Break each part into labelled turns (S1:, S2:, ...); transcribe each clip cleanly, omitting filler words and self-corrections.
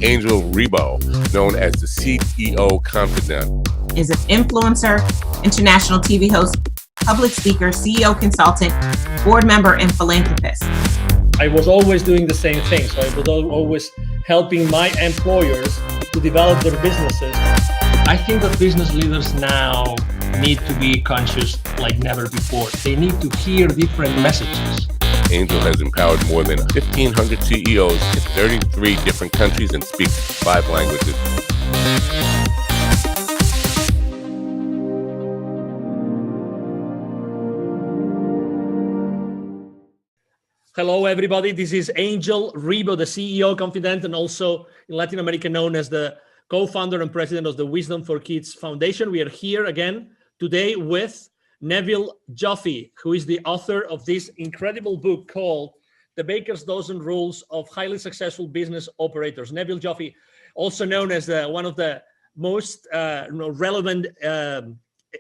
S1: Angel Rebo, known as the CEO Confidant.
S2: Is an influencer, international TV host, public speaker, CEO consultant, board member, and philanthropist.
S3: I was always doing the same thing. So I was always helping my employers to develop their businesses. I think that business leaders now need to be conscious like never before. They need to hear different messages.
S1: Angel has empowered more than 1,500 CEOs in 33 different countries and speaks 5 languages.
S3: Hello, everybody. This is Angel Rebo, the CEO Confidant, and also in Latin America known as the co-founder and president of the Wisdom for Kids Foundation. We are here again today with Neville Joffe, who is the author of this incredible book called The Baker's Dozen Rules of Highly Successful Business Operators. Neville Joffe, also known as one of the most relevant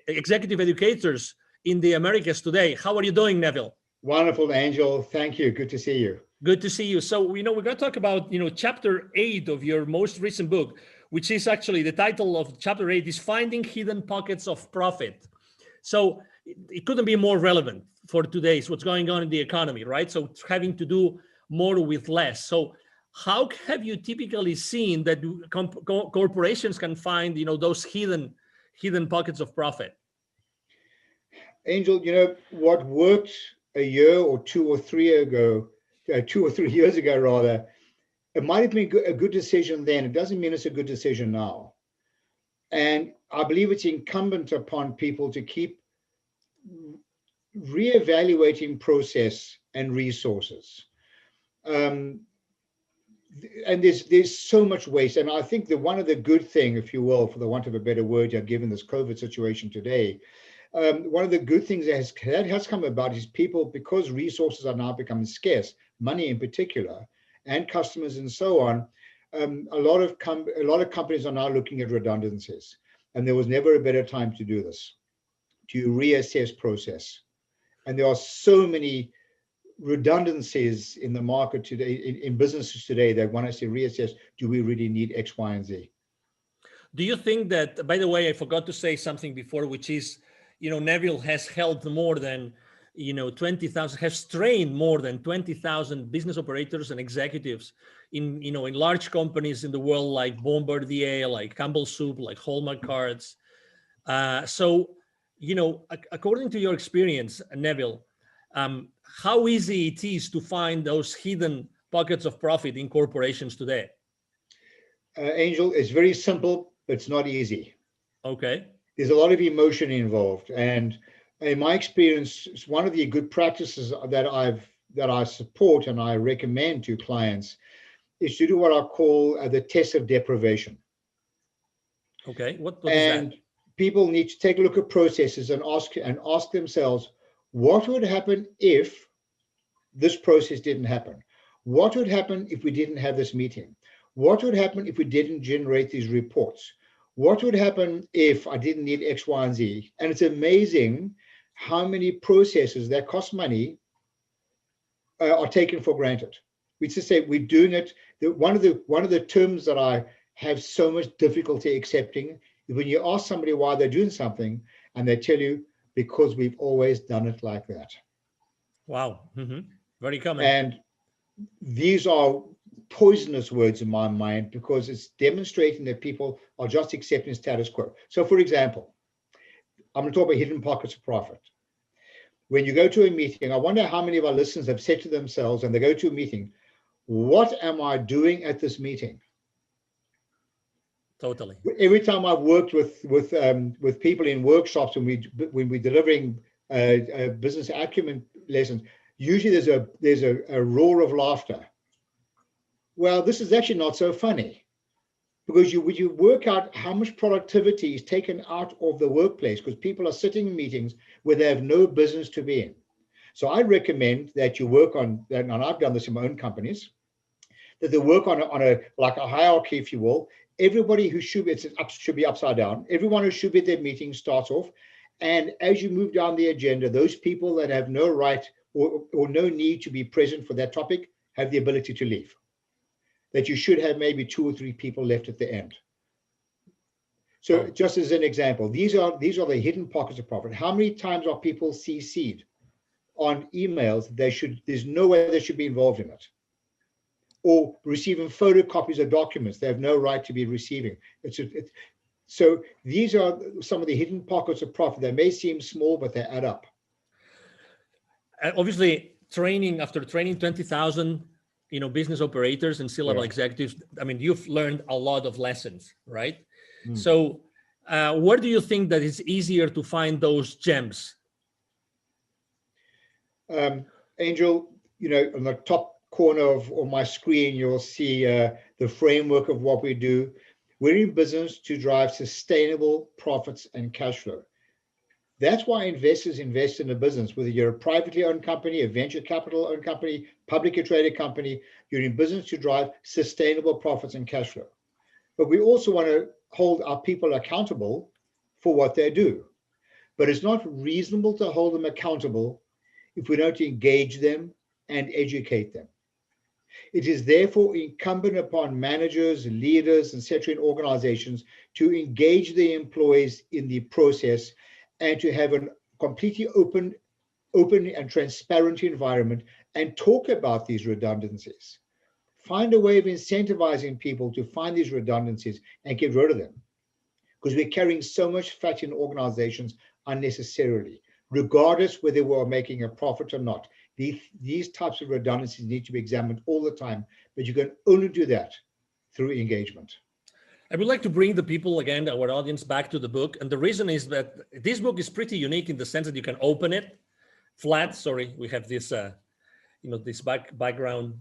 S3: executive educators in the Americas today. How are you doing, Neville?
S4: Wonderful, Angel. Thank you. Good to see you.
S3: Good to see you. So, we're going to talk about, chapter 8 of your most recent book, which is actually the title of chapter 8 is Finding Hidden Pockets of Profit. So it couldn't be more relevant for today's what's going on in the economy, right? So having to do more with less. So how have you typically seen that corporations can find, those hidden pockets of profit?
S4: Angel, what worked a year or 2 or 3 ago, 2 or 3 years ago, rather, it might have been a good decision then. It doesn't mean it's a good decision now. And I believe it's incumbent upon people to keep reevaluating process and resources. And there's so much waste. And I think that one of the good thing, if you will, for the want of a better word, given this COVID situation today, one of the good things that has come about is people, because resources are now becoming scarce, money in particular, and customers and so on, a lot of companies are now looking at redundancies. And there was never a better time to do this, to reassess process. And there are so many redundancies in the market today, in businesses today, that want us to reassess, do we really need X, Y, and Z?
S3: Do you think that, by the way, I forgot to say something before, which is, Neville has helped more than, 20,000, has trained more than 20,000 business operators and executives in large companies in the world, like Bombardier, like Campbell Soup, like Hallmark Cards. So, according to your experience, Neville, how easy it is to find those hidden pockets of profit in corporations today?
S4: Angel, it's very simple, but it's not easy.
S3: Okay.
S4: There's a lot of emotion involved. And in my experience, one of the good practices that I support and I recommend to clients is to do what I call the Test of Deprivation.
S3: Okay, what is that?
S4: People need to take a look at processes and ask themselves, what would happen if this process didn't happen? What would happen if we didn't have this meeting? What would happen if we didn't generate these reports? What would happen if I didn't need X, Y, and Z? And it's amazing how many processes that cost money are taken for granted. We just say we're doing it. One of the terms that I have so much difficulty accepting is when you ask somebody why they're doing something, and they tell you, because we've always done it like that.
S3: Wow, very common.
S4: And these are poisonous words in my mind, because it's demonstrating that people are just accepting status quo. So, for example, I'm going to talk about hidden pockets of profit. When you go to a meeting, I wonder how many of our listeners have said to themselves, and they go to a meeting, what am I doing at this meeting?
S3: Totally.
S4: Every time I've worked with people in workshops when we're delivering business acumen lessons, usually there's a roar of laughter. Well, this is actually not so funny, because you work out how much productivity is taken out of the workplace, because people are sitting in meetings where they have no business to be in. So I recommend that you work on that, and I've done this in my own companies, that they work on a hierarchy, if you will. Everybody who should be upside down. Everyone who should be at their meeting starts off, and as you move down the agenda, those people that have no right or no need to be present for that topic have the ability to leave. that you should have maybe 2 or 3 people left at the end. So just as an example, these are the hidden pockets of profit. How many times are people CC'd on emails? There's no way they should be involved in it. Or receiving photocopies of documents they have no right to be receiving. So these are some of the hidden pockets of profit. They may seem small, but they add up.
S3: Obviously, after training 20,000, business operators and C-level executives, I mean, you've learned a lot of lessons, right? So where do you think that it's easier to find those gems?
S4: Angel, on the top corner of my screen, you'll see the framework of what we do. We're in business to drive sustainable profits and cash flow. That's why investors invest in a business, whether you're a privately owned company, a venture capital owned company, publicly traded company, you're in business to drive sustainable profits and cash flow. But we also want to hold our people accountable for what they do. But it's not reasonable to hold them accountable if we don't engage them and educate them. It is therefore incumbent upon managers, leaders, etc. in organizations to engage the employees in the process and to have a completely open and transparent environment and talk about these redundancies. Find a way of incentivizing people to find these redundancies and get rid of them. Because we're carrying so much fat in organizations unnecessarily, regardless whether we're making a profit or not. These types of redundancies need to be examined all the time, but you can only do that through engagement.
S3: I would like to bring the people again, our audience, back to the book. And the reason is that this book is pretty unique in the sense that you can open it flat. Sorry, we have this, this background,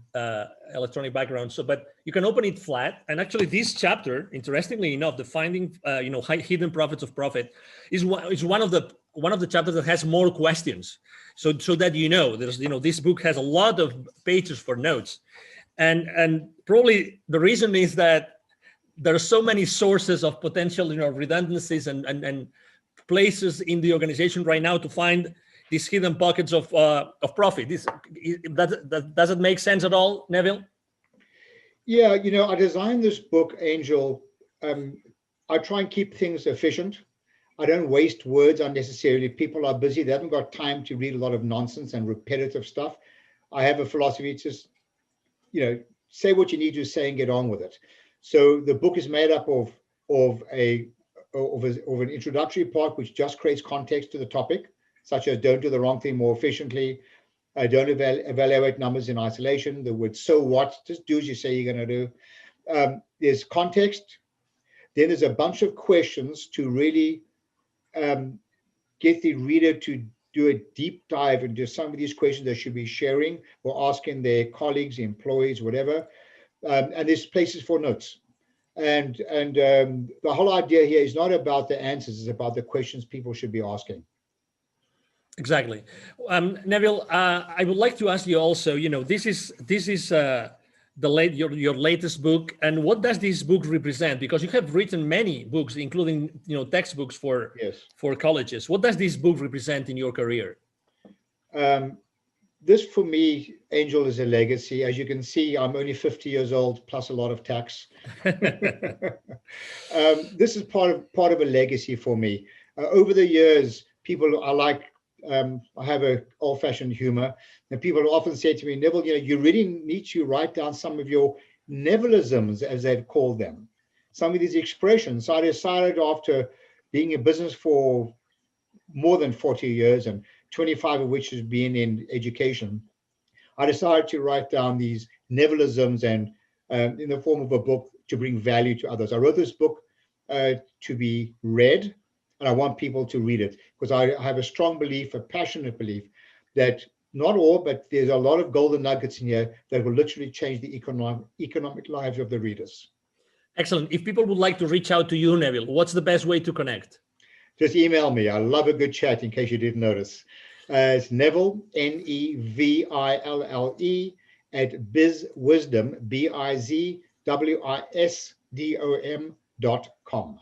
S3: electronic background. But you can open it flat. And actually this chapter, interestingly enough, the finding, hidden profits of profit is one of the chapters that has more questions. So that, there's, this book has a lot of pages for notes. And probably the reason is that there are so many sources of potential, redundancies and places in the organization right now to find these hidden pockets of profit. Does it make sense at all, Neville?
S4: Yeah, I designed this book, Angel. I try and keep things efficient. I don't waste words unnecessarily. People are busy. They haven't got time to read a lot of nonsense and repetitive stuff. I have a philosophy, just, say what you need to say and get on with it. So the book is made up of an introductory part, which just creates context to the topic, such as don't do the wrong thing more efficiently, don't evaluate numbers in isolation, the word so what, just do as you say you're going to do. There's context. Then there's a bunch of questions to really get the reader to do a deep dive into some of these questions they should be sharing or asking their colleagues, employees, whatever. And there's places for notes. And the whole idea here is not about the answers, it's about the questions people should be asking.
S3: Exactly. Neville, I would like to ask you also, this is your latest book, and what does this book represent? Because you have written many books, including textbooks for colleges. What does this book represent in your career?
S4: This, for me, Angel, is a legacy. As you can see, I'm only 50 years old, plus a lot of tax. This is part of a legacy for me. Over the years, people are like, I have an old-fashioned humor, and people often say to me, Neville, you really need to write down some of your Nevilisms, as they've called them, some of these expressions. So I decided, after being in business for more than 40 years, and 25 of which has been in education, I decided to write down these Nevilisms and in the form of a book to bring value to others. I wrote this book to be read, and I want people to read it because I have a strong belief, a passionate belief, that not all, but there's a lot of golden nuggets in here that will literally change the economic lives of the readers. Excellent.
S3: If people would like to reach out to you, Neville, what's the best way to connect?
S4: Just email me. I love a good chat, in case you didn't notice. It's Neville, Neville, @bizwisdom, bizwisdom.com.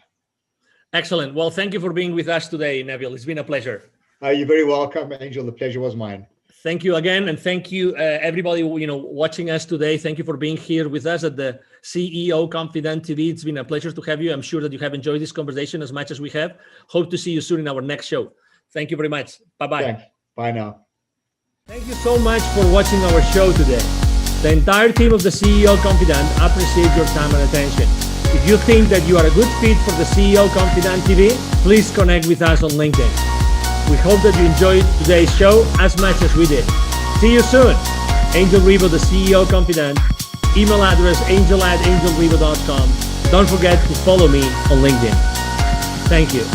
S3: Excellent. Well, thank you for being with us today, Neville. It's been a pleasure.
S4: You're very welcome, Angel. The pleasure was mine.
S3: Thank you again, and thank you everybody watching us today. Thank you for being here with us at the CEO Confident TV. It's been a pleasure to have you. I'm sure that you have enjoyed this conversation as much as we have. Hope to see you soon in our next show. Thank you very much. Bye-bye.
S4: Thanks. Bye now.
S3: Thank you so much for watching our show today. The entire team of the CEO Confident appreciate your time and attention. If you think that you are a good fit for the CEO Confident TV, please connect with us on LinkedIn. We hope that you enjoyed today's show as much as we did. See you soon. Angel Ribo, the CEO Confident. Email address angel@angelribo.com. Don't forget to follow me on LinkedIn. Thank you.